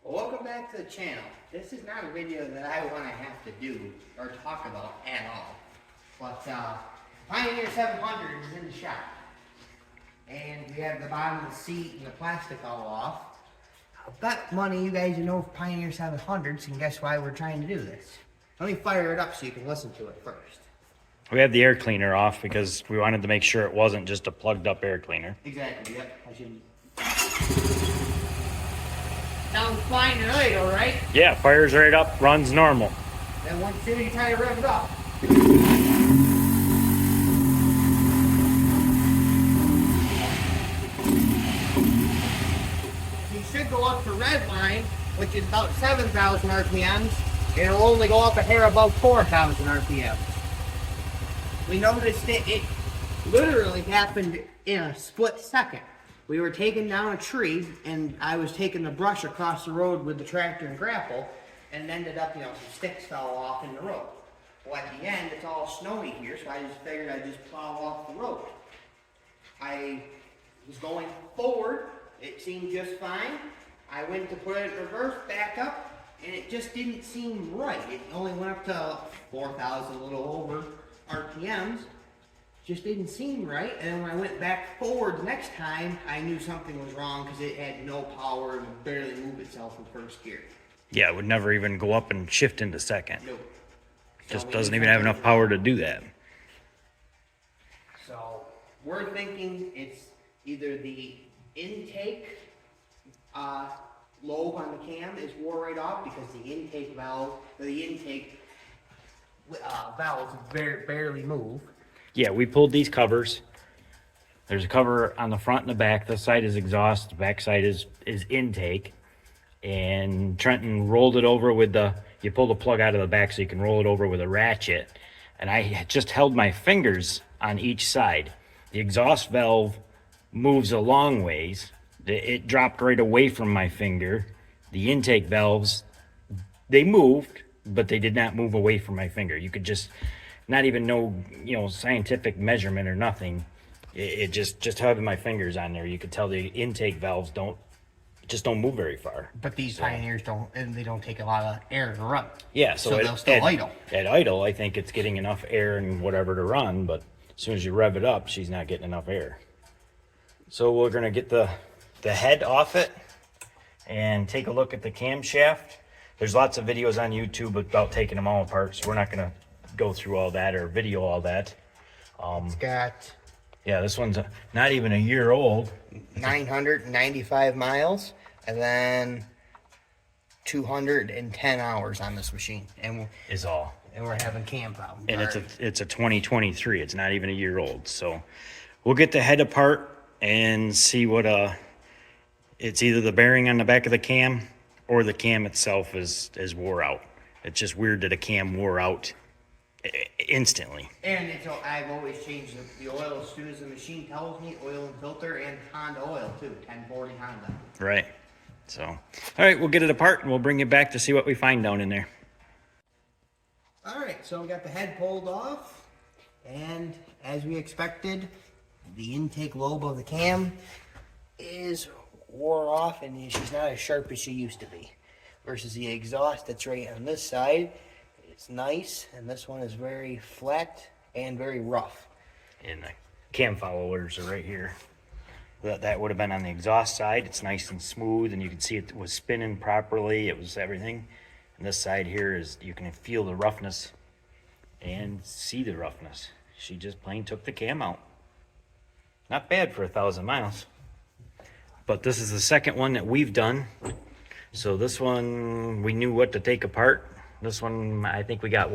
Welcome back to the channel. This is not a video that I want to have to do or talk about at all. But Pioneer 700 is in the shop. And we have the bottom of the seat and the plastic all off. I bet money you guys know Pioneer 700s, and guess why we're trying to do this. Let me fire it up so you can listen to it first. We had the air cleaner off because we wanted to make sure it wasn't just a plugged up air cleaner. Exactly, yep. I should. Sounds fine and idle, right? Yeah, fires right up, runs normal. Then once soon as you try to rev it up. You should go up to red line, which is about 7,000 RPMs. It'll only go up a hair above 4,000 RPMs. We noticed it literally happened in a split second. We were taking down a tree, and I was taking the brush across the road with the tractor and grapple, and ended up, some sticks fell off in the road. Well, at the end, it's all snowy here, so I just figured I'd just plow off the road. I was going forward, it seemed just fine. I went to put it in reverse, back up, and it just didn't seem right. It only went up to 4,000, a little over RPMs. Just didn't seem right, and then when I went back forward the next time, I knew something was wrong because it had no power and would barely move itself in first gear. Yeah, it would never even go up and shift into second. Nope. Just doesn't even have enough power to do that. So we're thinking it's either the intake lobe on the cam is wore right off because the intake valves barely move. Yeah, we pulled these covers. There's a cover on the front and the back. This side is exhaust, the back side is intake. And Trenton rolled it over with you pull the plug out of the back so you can roll it over with a ratchet. And I just held my fingers on each side. The exhaust valve moves a long ways. It dropped right away from my finger. The intake valves, they moved, but they did not move away from my finger. You could just, not even no, scientific measurement or nothing. It just having my fingers on there, you could tell the intake valves don't move very far. But these Pioneers don't take a lot of air to run. Yeah, so they'll still idle. At idle, I think it's getting enough air and whatever to run, but as soon as you rev it up, she's not getting enough air. So we're gonna get the head off it and take a look at the camshaft. There's lots of videos on YouTube about taking them all apart, so we're not gonna go through all that or video all that. It's got, yeah, this one's not even a year old. 995 miles and then 210 hours on this machine, and we're having cam problems. And it's a 2023. It's not even a year old. So we'll get the head apart and see what it's either the bearing on the back of the cam or the cam itself is wore out. It's just weird that a cam wore out instantly. And I've always changed the oil as soon as the machine tells me, oil and filter, and Honda oil too, 1040 Honda. Right. So, all right, we'll get it apart and we'll bring you back to see what we find down in there. All right, so we got the head pulled off, and as we expected, the intake lobe of the cam is wore off, and she's not as sharp as she used to be. Versus the exhaust that's right on this side, it's nice, and this one is very flat and very rough. And the cam followers are right here. That would have been on the exhaust side. It's nice and smooth, and you can see it was spinning properly. It was everything. And this side here is, you can feel the roughness and see the roughness. She just plain took the cam out. Not bad for 1,000 miles. But this is the second one that we've done. So this one, we knew what to take apart. This one, I think we got,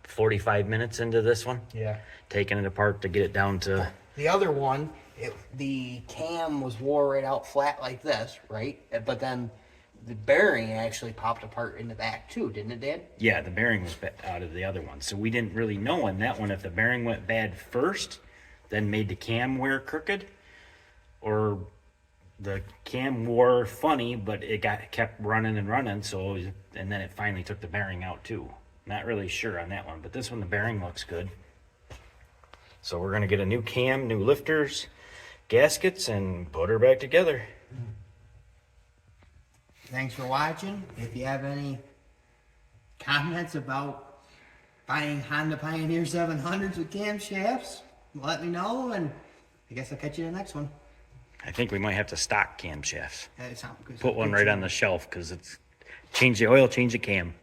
45 minutes into this one? Yeah. Taking it apart to get it down to... The other one, the cam was wore right out flat like this, right? But then the bearing actually popped apart in the back too, didn't it, Dad? Yeah, the bearing was out of the other one. So we didn't really know on that one if the bearing went bad first, then made the cam wear crooked, or the cam wore funny, but it kept running and running, and then it finally took the bearing out too. Not really sure on that one, but this one, the bearing looks good. So we're gonna get a new cam, new lifters, gaskets, and put her back together. Thanks for watching. If you have any comments about buying Honda Pioneer 700s with camshafts, let me know, and I guess I'll catch you in the next one. I think we might have to stock camshafts. That sounds good. Put one right on the shelf because it's change the oil, change the cam.